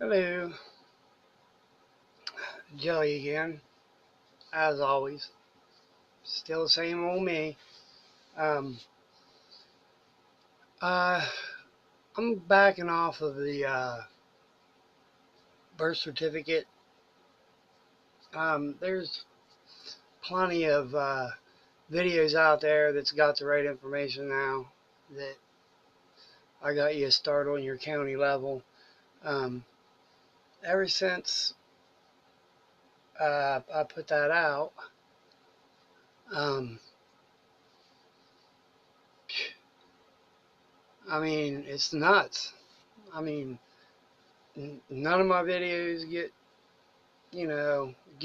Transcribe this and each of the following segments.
Hello, Jelly again, as always. Still the same old me. Um, uh, I'm backing off of the birth certificate. There's plenty of videos out there that's got the right information now that I got you a start on your county level. Um, Ever since I put that out, um, it's nuts. I mean, none of my videos get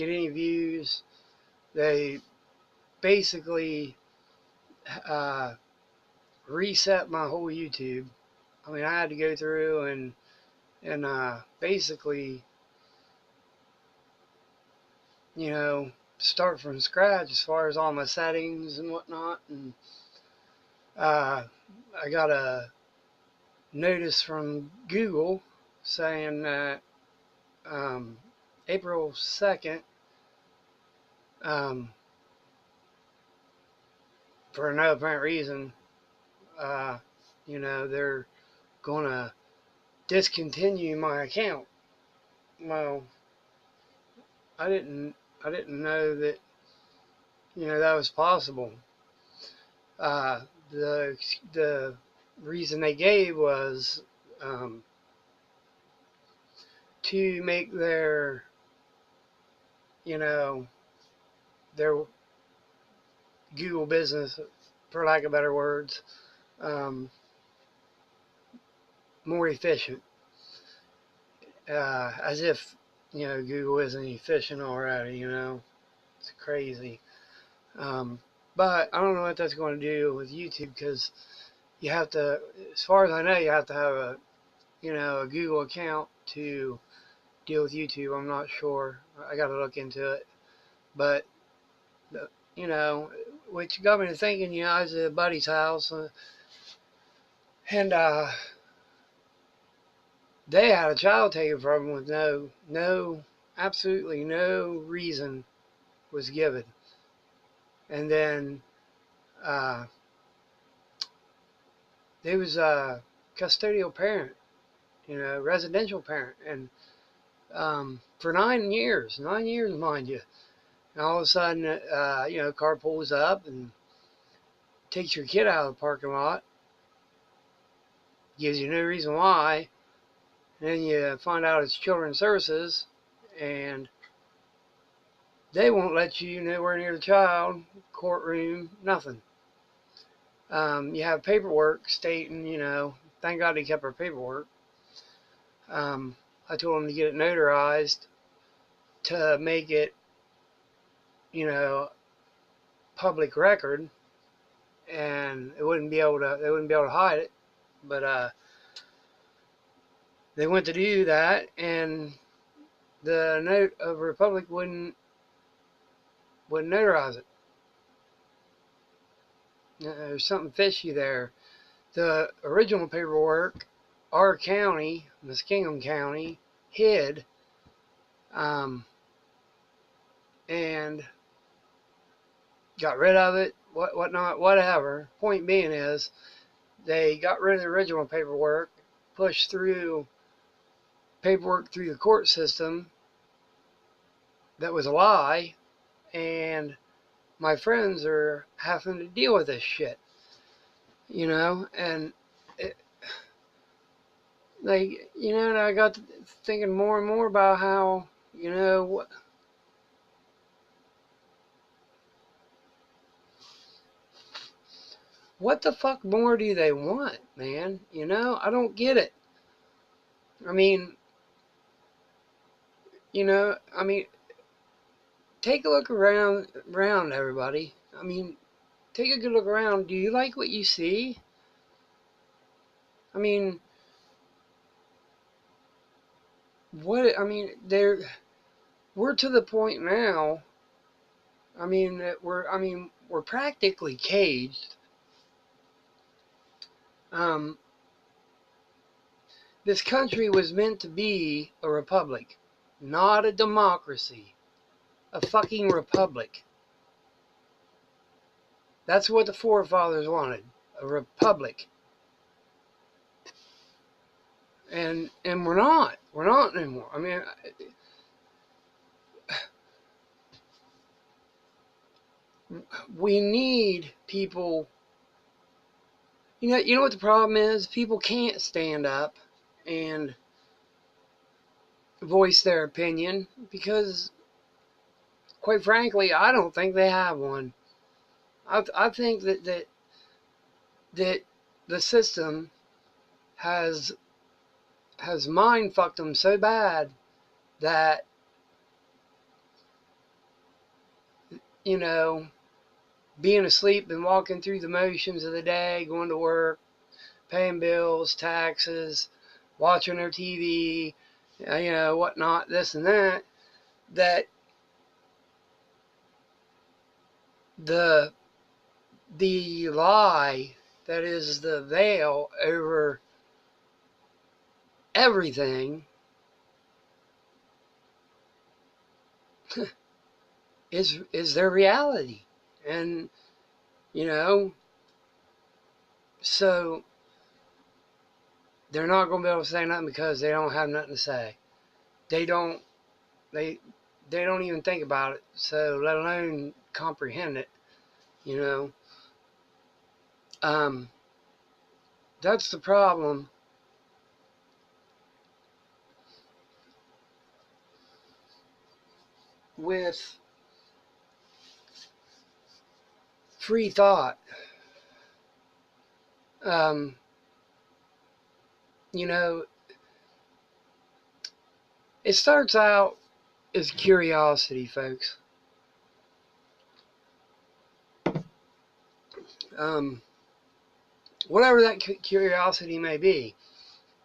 any views. They basically uh, reset my whole YouTube. I had to go through and basically, you know, start from scratch as far as all my settings and whatnot. And uh, I got a notice from Google saying that um, April 2nd, um, for no apparent reason, uh, they're going to discontinue my account. Well, I didn't I didn't know that that was possible. Uh, the the reason they gave was um, to make you know their Google business, for lack of better words, um, more efficient. As if Google isn't efficient already. It's crazy. Um, but I don't know what that's going to do with YouTube because you have to, as far as I know, you have to have a Google account to deal with YouTube. I'm not sure. I got to look into it. But, uh, you know, which got me to thinking, I was at a buddy's house and they had a child taken from them with absolutely no reason was given. And then uh, there was a custodial parent, residential parent. And for 9 years, 9 years, mind you. And all of a sudden, car pulls up and takes your kid out of the parking lot, gives you no reason why, and then you find out it's Children's Services, and they won't let you nowhere near the child, courtroom, nothing. You have paperwork stating, thank God they kept our paperwork. I told them to get it notarized to make it, you know, public record, and they wouldn't be able to hide it. But they went to do that, and the note of Republic wouldn't notarize it. There's something fishy there. The original paperwork, our county, Muskingum County, hid, um, and got rid of it, whatnot, whatever. Point being is, they got rid of the original paperwork, pushed through paperwork through the court system that was a lie, and my friends are having to deal with this shit, and it, and I got to thinking more and more about how, what the fuck more do they want, man? I don't get it. I mean, I mean, take a look around everybody. I mean, take a good look around. Do you like what you see? I mean, we're to the point now. We're practically caged. Um, This country was meant to be a republic, not a democracy. A fucking republic. That's what the forefathers wanted. A republic. And we're not. We're not anymore. I mean, we need people. You know what the problem is? People can't stand up and voice their opinion because, quite frankly, I don't think they have one. I think that the system has mind fucked them so bad that, you know, being asleep and walking through the motions of the day, going to work, paying bills, taxes, watching their TV, you know, whatnot, this and that, that the lie that is the veil over everything is their reality. And, you know, so they're not going to be able to say nothing because they don't have nothing to say. They don't even think about it, so let alone comprehend it, you know. That's the problem with free thought. You know, it starts out as curiosity, folks. Whatever that curiosity may be,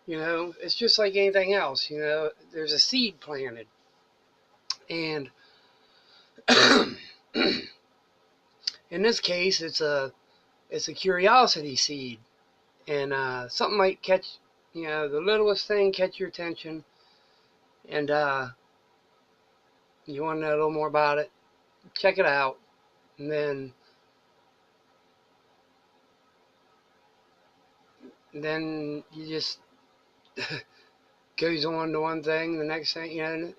you know, it's just like anything else. You know, there's a seed planted, and in this case, it's a curiosity seed, and something might catch, you know, the littlest thing catch your attention, and you want to know a little more about it. Check it out, and then you just goes on to one thing, the next thing, you know,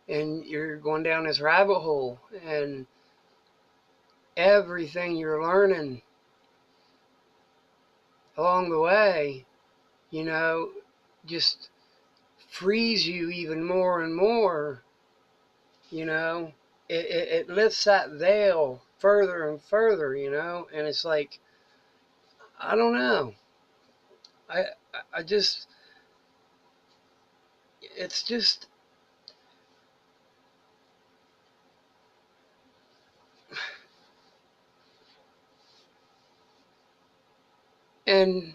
and you're going down this rabbit hole, and everything you're learning along the way, you know, just frees you even more and more, you know. It lifts that veil further and further, you know, and it's like, I don't know. I, I just, it's just, and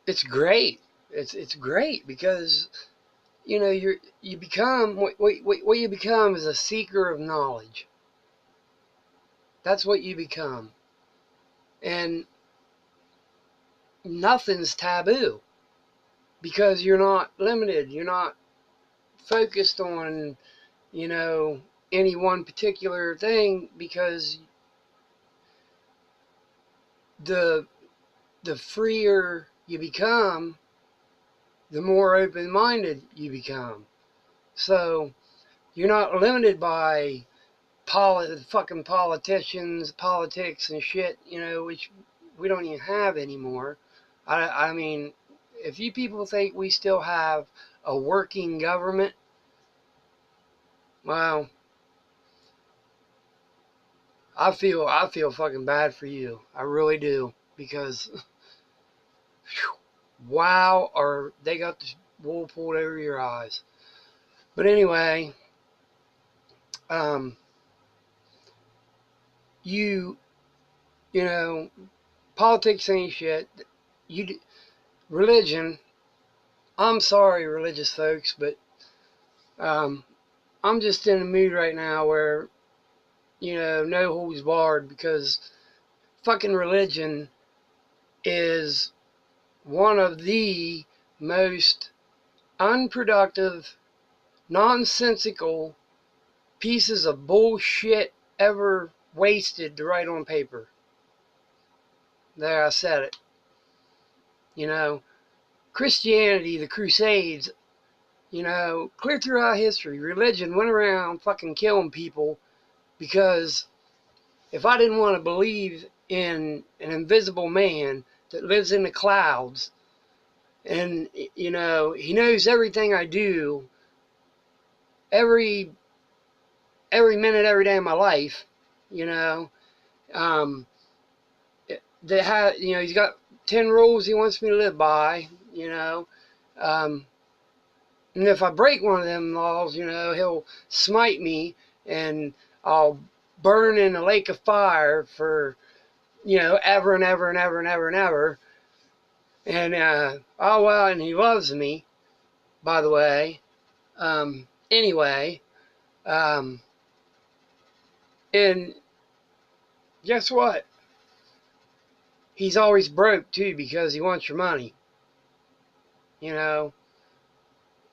it's great. It's great because, you know, you become what you become is a seeker of knowledge. That's what you become, and nothing's taboo because you're not limited. You're not focused on, you know, any one particular thing, because the freer you become, the more open-minded you become. So you're not limited by fucking politicians, politics and shit, you know, which we don't even have anymore. I mean, if you people think we still have a working government, well, I feel fucking bad for you. I really do, because wow, or they got the wool pulled over your eyes. But anyway, you know, politics ain't shit. Religion. I'm sorry, religious folks, but I'm just in a mood right now where, you know, no holds barred, because fucking religion is one of the most unproductive, nonsensical pieces of bullshit ever wasted to write on paper. There, I said it. You know, Christianity, the Crusades, you know, clear throughout history, religion went around fucking killing people because if I didn't want to believe in an invisible man that lives in the clouds and, you know, he knows everything I do every minute, every day of my life, you know, you know, he's got 10 rules he wants me to live by, you know, and if I break one of them laws, you know, he'll smite me and I'll burn in a lake of fire for, you know, ever and ever and ever and ever and ever. And, oh, well, and he loves me, by the way. Anyway, and guess what? He's always broke, too, because he wants your money. You know,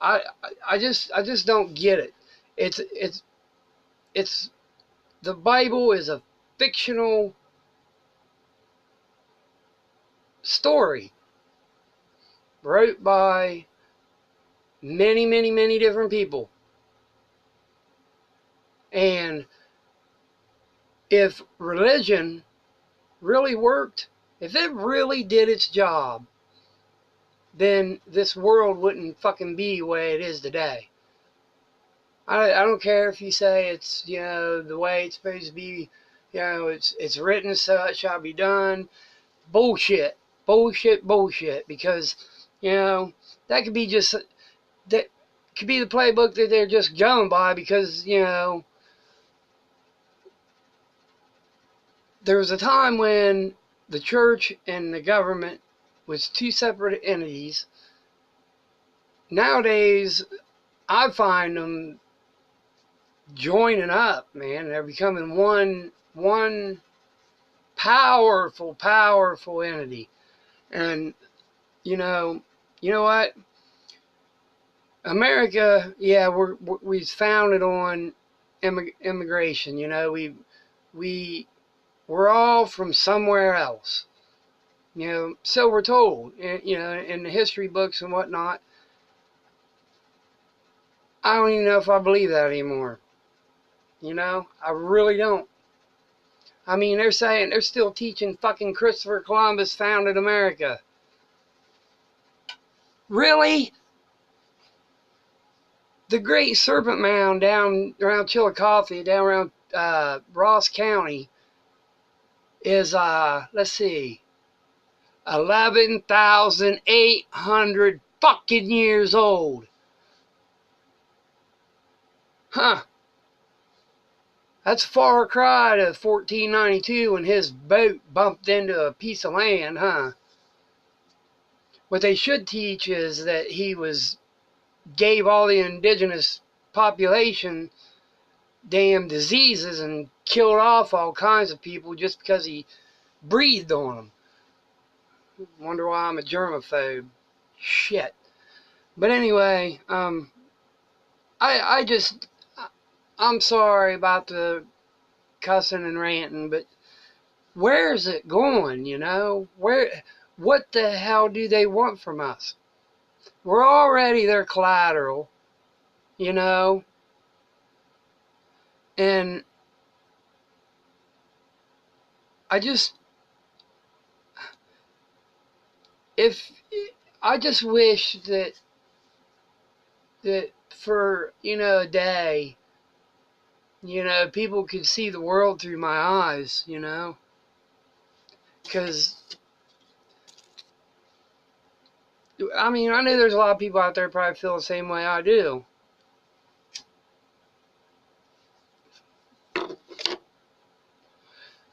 I just don't get it. It's the Bible is a fictional story wrote by many, many, many different people. And if religion really worked, if it really did its job, then this world wouldn't fucking be the way it is today. I don't care if you say it's, you know, the way it's supposed to be, you know, it's written so it shall be done. Bullshit. Bullshit, bullshit. Because, you know, that could be just, that could be the playbook that they're just going by because, you know, there was a time when the church and the government was two separate entities. Nowadays, I find them joining up, man. They're becoming one powerful entity. And you know what? America, yeah, we're founded on immigration. You know, we're all from somewhere else. You know, so we're told. You know, in the history books and whatnot. I don't even know if I believe that anymore. You know, I really don't. I mean, they're saying they're still teaching fucking Christopher Columbus founded America. Really? The Great Serpent Mound down around Chillicothe, down around Ross County, is, let's see, 11,800 fucking years old. Huh. That's a far cry to 1492 when his boat bumped into a piece of land, huh? What they should teach is that he gave all the indigenous population damn diseases and killed off all kinds of people just because he breathed on them. Wonder why I'm a germaphobe. Shit. But anyway, I'm sorry about the cussing and ranting, but where is it going, you know? What the hell do they want from us? We're already their collateral, you know? And I just wish that for, you know, a day, you know, people could see the world through my eyes, you know? Because, I mean, I know there's a lot of people out there probably feel the same way I do.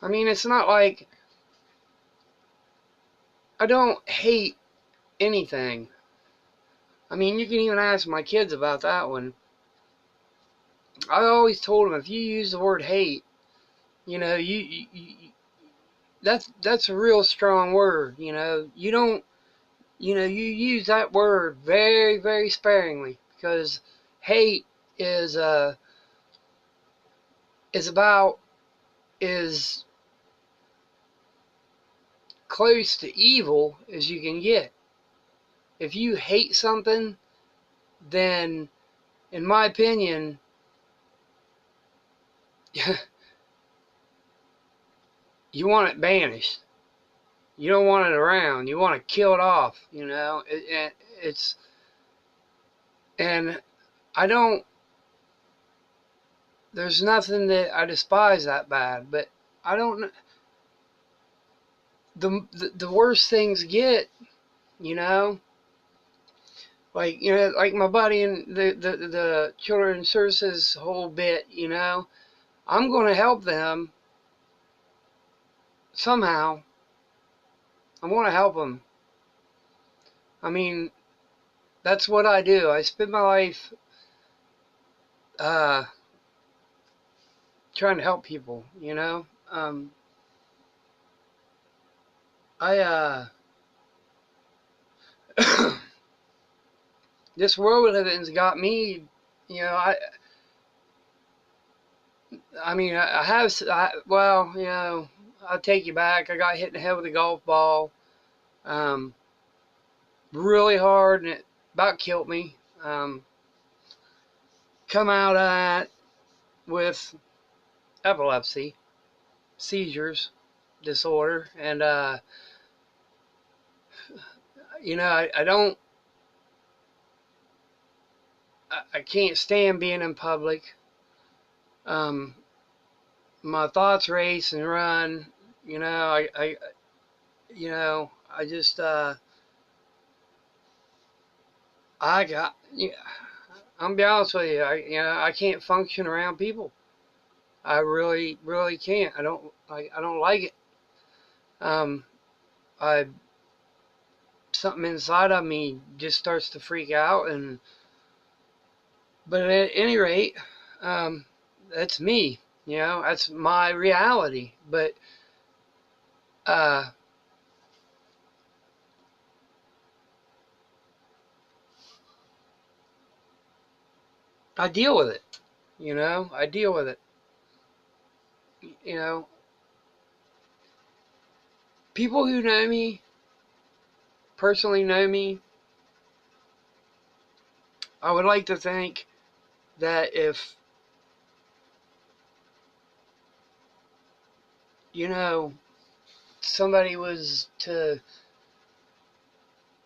I mean, it's not like I don't hate anything. I mean, you can even ask my kids about that one. I always told them if you use the word hate, you know, that's a real strong word. You know, you don't you know, you use that word very, very sparingly, because hate is about as close to evil as you can get. If you hate something, then, in my opinion, you want it banished. You don't want it around. You want to kill it off. You know, it's and I don't. There's nothing that I despise that bad, but I don't. The worse things get, you know, like, you know, like my buddy in the children's services whole bit, you know, I'm going to help them somehow. I want to help them. I mean, that's what I do. I spend my life uh, trying to help people, you know. I This world we live in's got me, you know. I mean, I have. Well, you know, I'll take you back. I got hit in the head with a golf ball, um, really hard, and it about killed me. Come out of that with epilepsy, seizures, disorder, and you know, I don't. I can't stand being in public. Um, my thoughts race and run. You know, you know, I just, I got, yeah, I'm be honest with you, you know, I can't function around people. I really, really can't. I don't like it. Um, I, something inside of me just starts to freak out, but at any rate, um, that's me. You know, that's my reality. But, uh, I deal with it. You know, I deal with it. You know, people who know me, personally know me, I would like to think that if, you know, somebody was to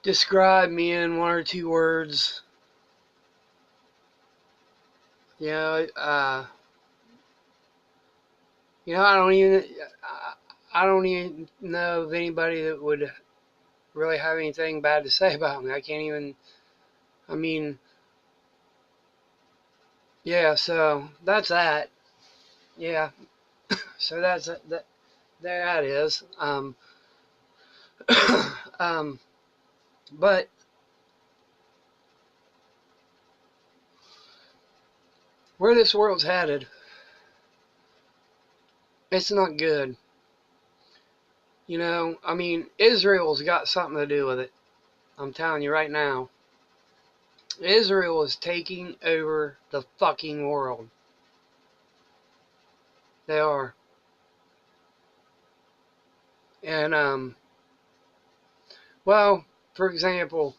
describe me in one or two words, you know, you know, I don't even know of anybody that would really have anything bad to say about me. I can't even, I mean, yeah, so that's that. Yeah, so that's that. There that is. Um, but where this world's headed, it's not good. You know, I mean, Israel's got something to do with it. I'm telling you right now. Israel is taking over the fucking world. They are. And, well, for example,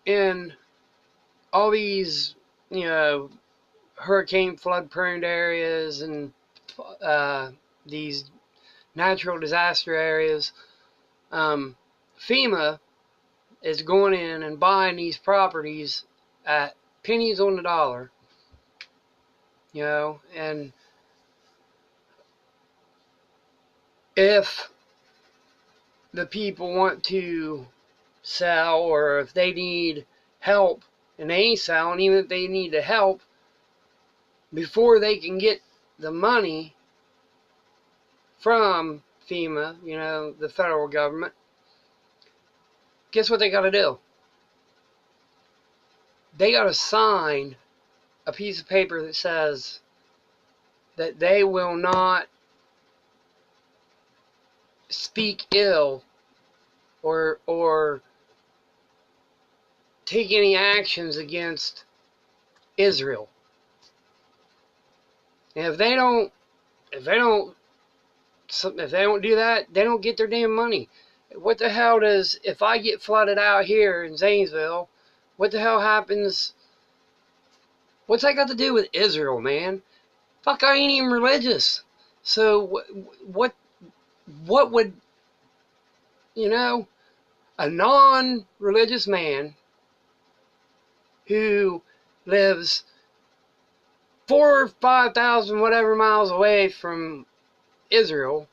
in all these, you know, hurricane flood prone areas and uh, these natural disaster areas, FEMA is going in and buying these properties at pennies on the dollar, you know, and if the people want to sell, or if they need help and they ain't selling, even if they need the help, before they can get the money from FEMA, you know, the federal government, guess what they got to do? They got to sign a piece of paper that says that they will not speak ill or take any actions against Israel. And if they don't do that, they don't get their damn money. What the hell does, if I get flooded out here in Zanesville, what the hell happens? What's that got to do with Israel, man? Fuck, I ain't even religious. So what would, a non-religious man who lives 4,000 or 5,000 whatever miles away from Israel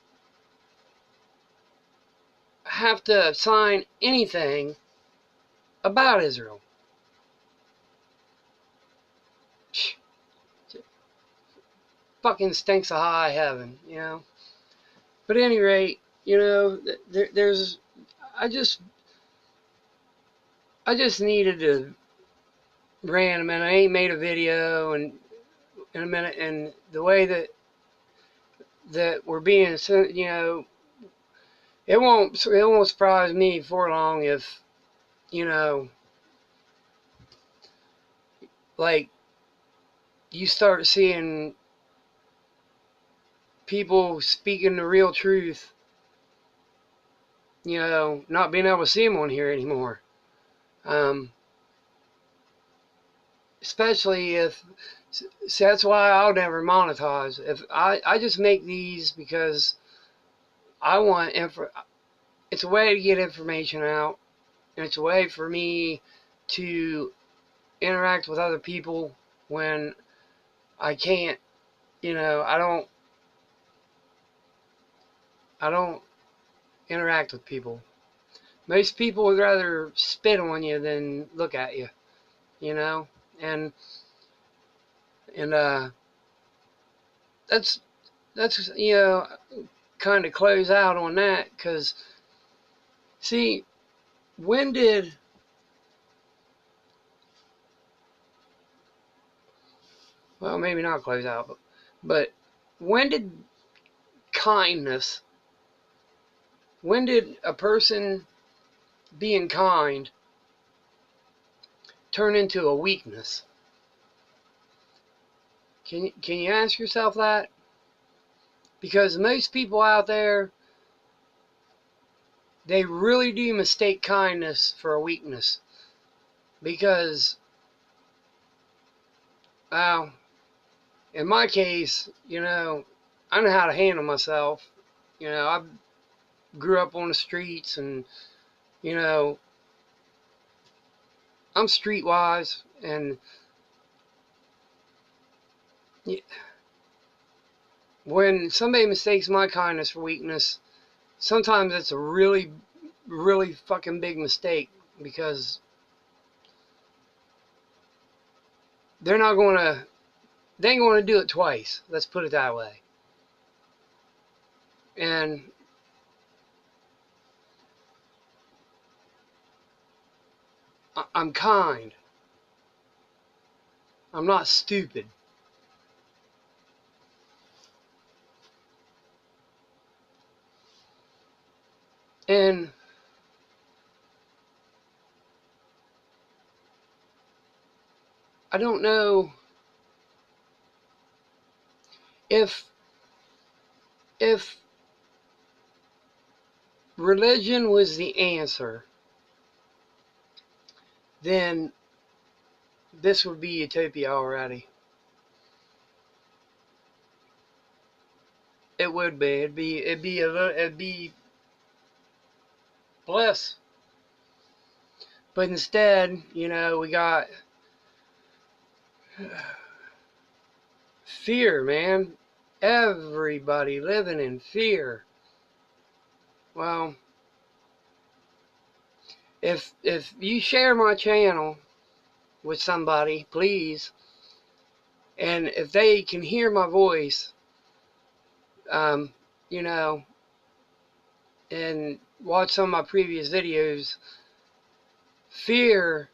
have to sign anything about Israel? Fucking stinks of high heaven, But at any rate, there's, I just needed to rant a minute. I ain't made a video in a minute, and the way that we're being, it won't surprise me for long if, like, you start seeing people speaking the real truth, not being able to see them on here anymore. Especially if, so that's why I'll never monetize. If I just make these because I want it's a way to get information out, and it's a way for me to interact with other people when I can't, I don't interact with people. Most people would rather spit on you than look at you, and that's kind of close out on that, because see, when did, well, maybe not close out, but when did kindness, when did a person being kind turn into a weakness? Can you ask yourself that? Because most people out there, they really do mistake kindness for a weakness. Because, well, in my case, I know how to handle myself. I grew up on the streets, and, I'm streetwise, and when somebody mistakes my kindness for weakness, sometimes it's a really, really fucking big mistake, because they ain't going to do it twice. Let's put it that way. And I'm kind. I'm not stupid. And I don't know if religion was the answer, then this would be utopia already. It would be. It'd be bliss. But instead, we got fear, man. Everybody living in fear. Well, if you share my channel with somebody, please, and if they can hear my voice, and watch some of my previous videos, fear,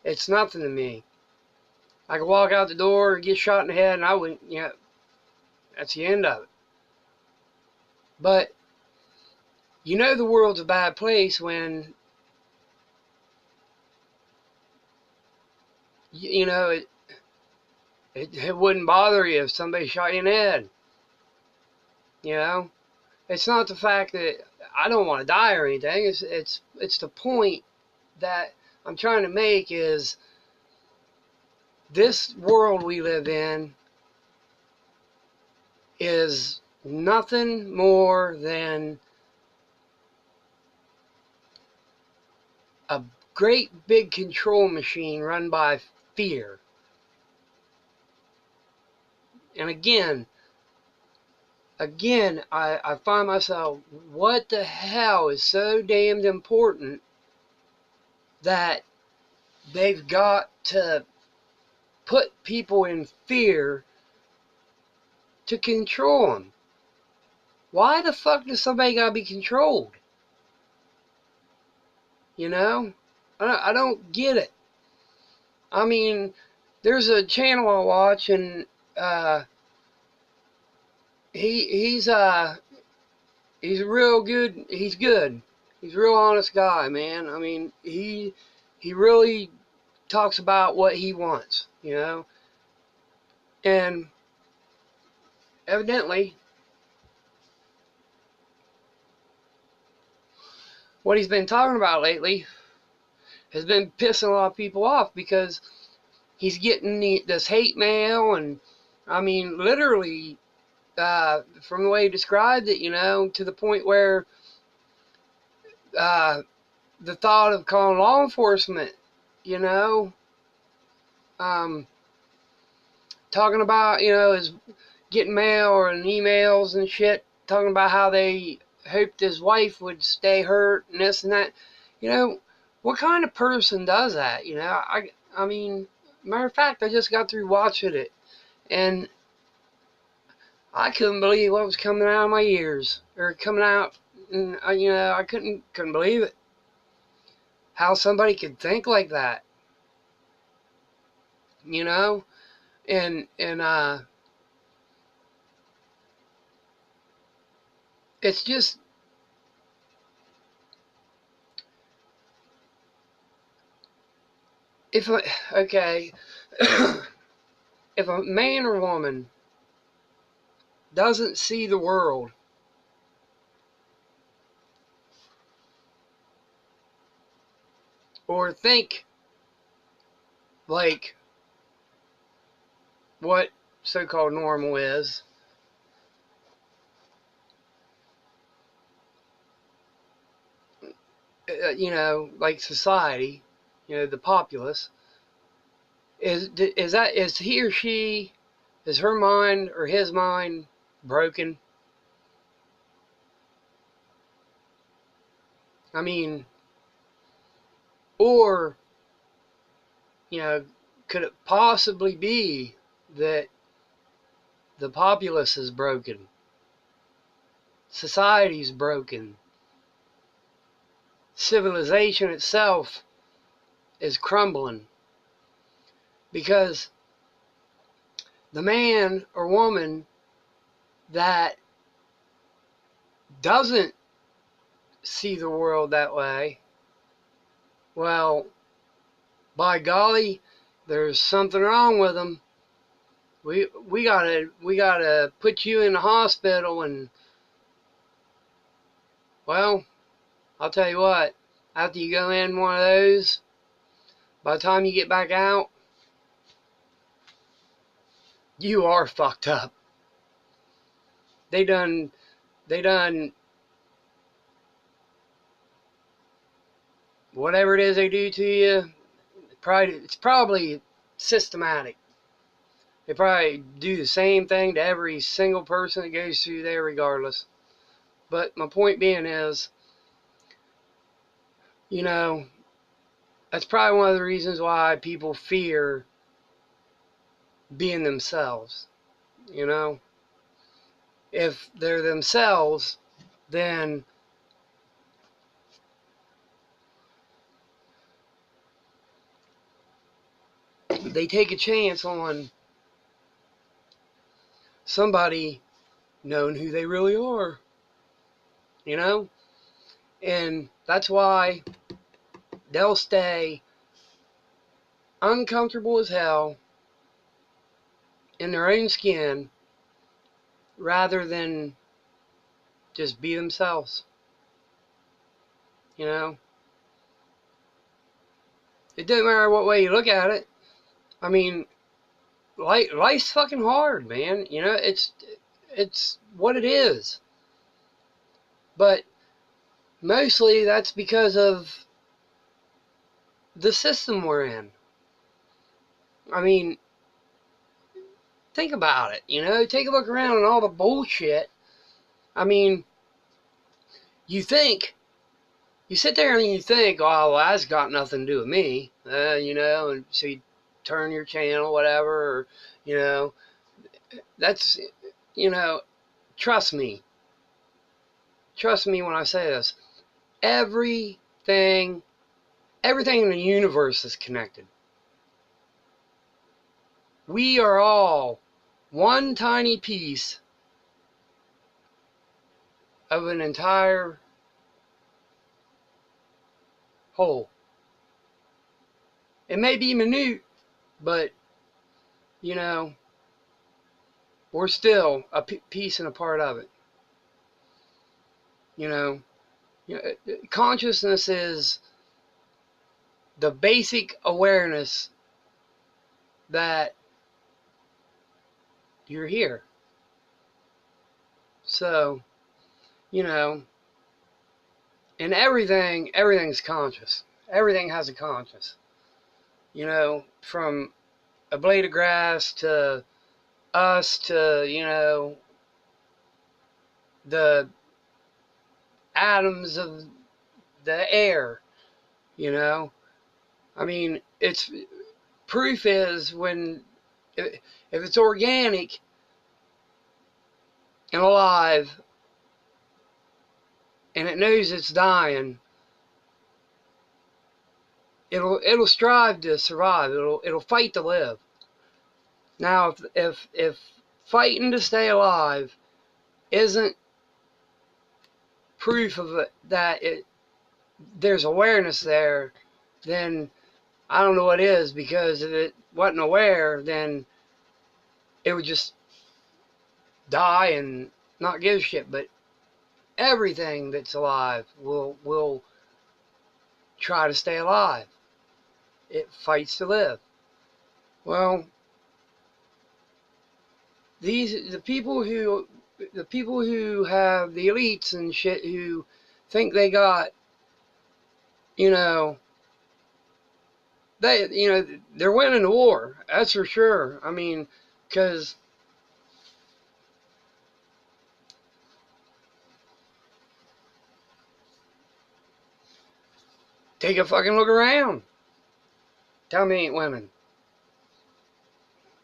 it's nothing to me. I could walk out the door and get shot in the head, and I wouldn't, that's the end of it. But You know the world's a bad place when, you know, it wouldn't bother you if somebody shot you in the head. You know, it's not the fact that I don't want to die or anything. It's the point that I'm trying to make is this world we live in is nothing more than a great big control machine run by fear. And again, I find myself, what the hell is so damned important that they've got to put people in fear to control them? Why the fuck does somebody gotta be controlled? You know? I don't get it. I mean, there's a channel I watch, and he's real good. He's good. He's a real honest guy, man. I mean, he really talks about what he wants, you know? And evidently, what he's been talking about lately has been pissing a lot of people off, because he's getting this hate mail, and I mean, literally, from the way he described it, you know, to the point where the thought of calling law enforcement, you know, um, talking about, you know, his getting mail and emails and shit, talking about how they hoped his wife would stay hurt and this and that. You know, what kind of person does that? You know, I mean, matter of fact, I just got through watching it, and I couldn't believe what was coming out of my ears, or coming out, and you know, I couldn't believe it. How somebody could think like that, you know, and it's just, okay, if a man or woman doesn't see the world or think like what so-called normal is, you know, like society, you know, the populace, is he or she, is her mind or his mind broken? I mean, or, you know, could it possibly be that the populace is broken, society's broken, civilization itself is crumbling? Because the man or woman that doesn't see the world that way, well, by golly, there's something wrong with them. We gotta put you in the hospital, and well, I'll tell you what, after you go in one of those, by the time you get back out, you are fucked up. They done whatever it is they do to you. It's probably systematic. They probably do the same thing to every single person that goes through there, regardless. But my point being is, you know, that's probably one of the reasons why people fear being themselves. You know, if they're themselves, then they take a chance on somebody knowing who they really are. You know, And that's why they'll stay uncomfortable as hell in their own skin rather than just be themselves. You know? It doesn't matter what way you look at it. I mean, life's fucking hard, man. You know, it's what it is. But mostly that's because of the system we're in. I mean, think about it, you know? Take a look around and all the bullshit. I mean, you sit there and you think, oh, well, that's got nothing to do with me, you know, and so you turn your channel, whatever, or, you know, that's, you know, trust me when I say this, everything in the universe is connected. We are all one tiny piece of an entire whole. It may be minute, but, you know, we're still a piece and a part of it. You know, consciousness is the basic awareness that you're here. So, you know, and everything's conscious. Everything has a conscious. You know, from a blade of grass to us to, you know, the atoms of the air, you know. I mean, it's proof is when if it's organic and alive and it knows it's dying, it'll strive to survive. It'll fight to live. Now, if fighting to stay alive isn't proof of it, that there's awareness there, then I don't know what is, because if it wasn't aware, then it would just die and not give a shit. But everything that's alive will try to stay alive. It fights to live. Well, the people who have the elites and shit, who think they got, you know, they're winning the war. That's for sure. I mean, because take a fucking look around. Tell me ain't winning.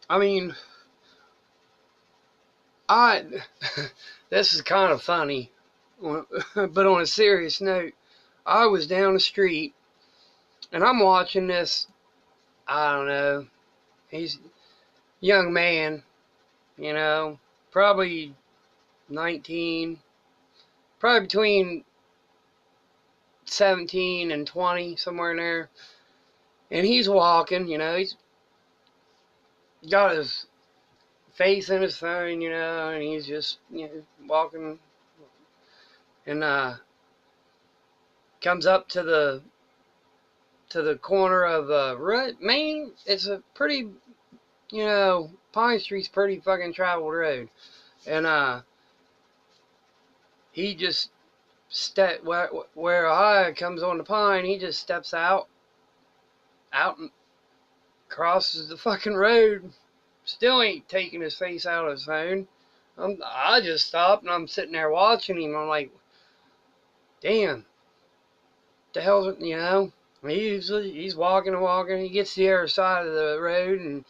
I mean, this is kind of funny, but on a serious note, I was down the street and I'm watching this, I don't know, he's a young man, you know, probably 19, probably between 17 and 20, somewhere in there. And he's walking, you know, he's got his face in his phone, you know, and he's just, you know, walking, and comes up to the corner of Main. It's a pretty, you know, Pine Street's pretty fucking traveled road, and he just where I comes on the Pine. He just steps out and crosses the fucking road. Still ain't taking his face out of his phone. I just stopped and I'm sitting there watching him. I'm like, damn, the hell's, you know? He's walking and walking. He gets to the other side of the road and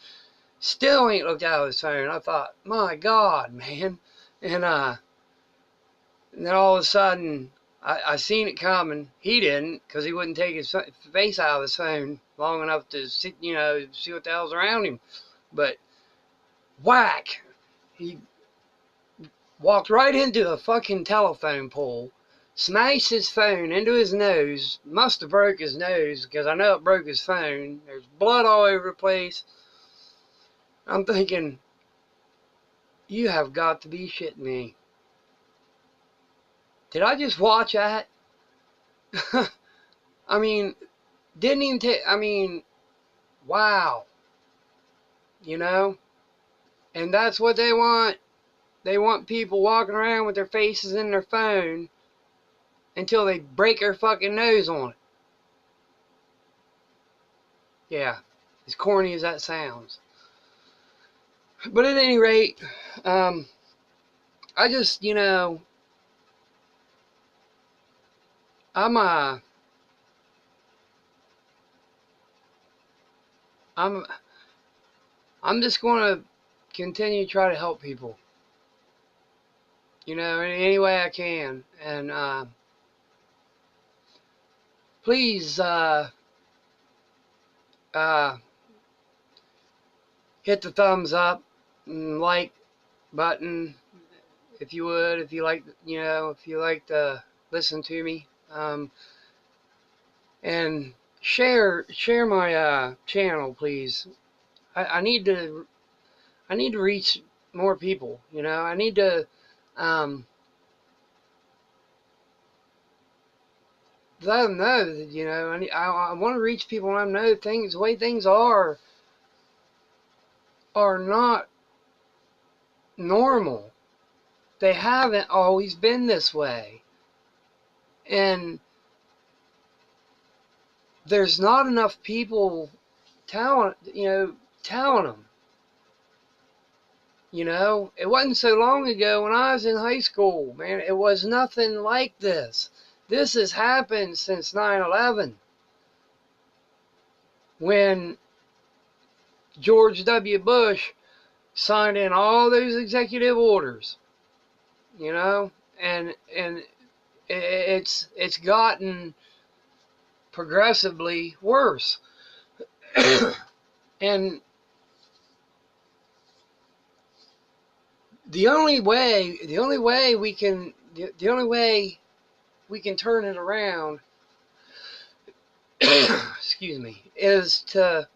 still ain't looked out of his phone. I thought, my God, man. And then all of a sudden, I seen it coming. He didn't, because he wouldn't take his face out of his phone long enough to see, you know, see what the hell's around him. But whack! He walked right into a fucking telephone pole, smashed his phone into his nose. Must have broke his nose, because I know it broke his phone. There's blood all over the place. I'm thinking, you have got to be shitting me. Did I just watch that? I mean, didn't even take, I mean, wow. You know? And that's what they want. They want people walking around with their faces in their phone until they break their fucking nose on it. Yeah, as corny as that sounds. But at any rate, I just, you know, I'm I'm I'm just going to continue to try to help people, you know, in any way I can. And please uh, hit the thumbs up and like button if you would, if you like, you know, if you like to listen to me, and share my channel, please. I need to reach more people. You know, I need to let them know that, you know, I want to reach people and let them know things, the way things are not normal. They haven't always been this way, and there's not enough people telling them. You know, it wasn't so long ago when I was in high school, man, it was nothing like this. This has happened since 9/11, when George W. Bush signed in all those executive orders, you know, and it's gotten progressively worse. And the only way we can turn it around, excuse me, is to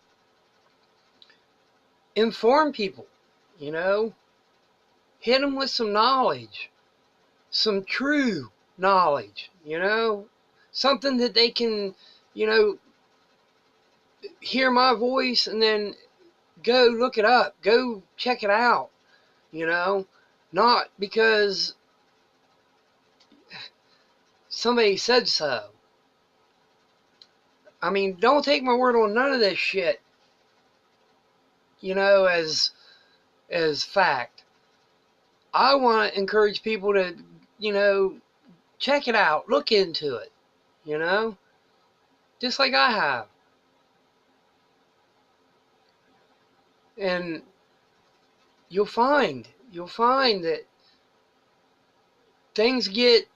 inform people, you know, hit them with some knowledge, some true knowledge, you know, something that they can, you know, hear my voice and then go look it up, go check it out, you know, not because somebody said so. I mean, don't take my word on none of this shit, you know, as fact. I want to encourage people to, you know, check it out, look into it, you know, just like I have. And you'll find that things get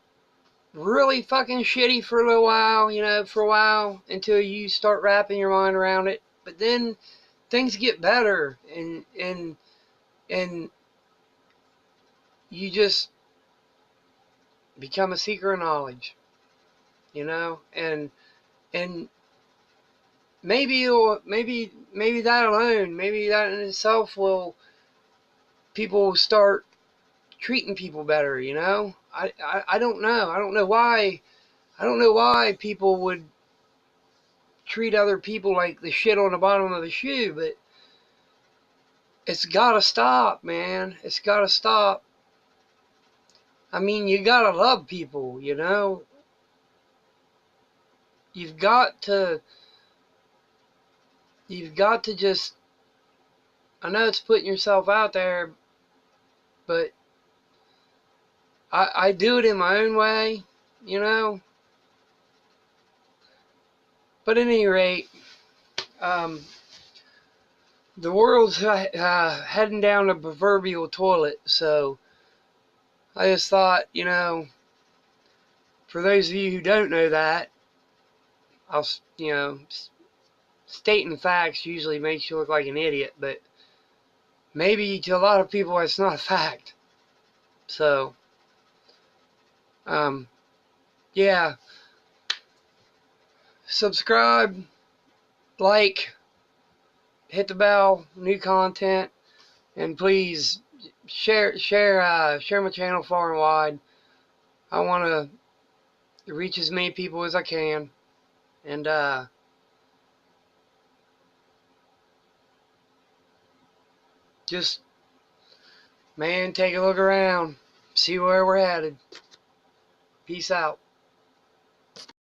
really fucking shitty for a little while, you know, for a while, until you start wrapping your mind around it. But then things get better, and you just become a seeker of knowledge, you know, and maybe that alone, maybe that in itself people will start treating people better, you know. I don't know. I don't know why people would treat other people like the shit on the bottom of the shoe, but it's gotta stop, man. It's gotta stop. I mean, you gotta love people, you know. You've got to just, I know it's putting yourself out there, but I do it in my own way, you know. But at any rate, the world's heading down the proverbial toilet, so I just thought, you know, for those of you who don't know that, I'll, you know, stating facts usually makes you look like an idiot, but maybe to a lot of people it's not a fact. So, yeah, subscribe, like, hit the bell, new content, and please share my channel far and wide. I want to reach as many people as I can, and just, man, take a look around, see where we're headed. Peace out.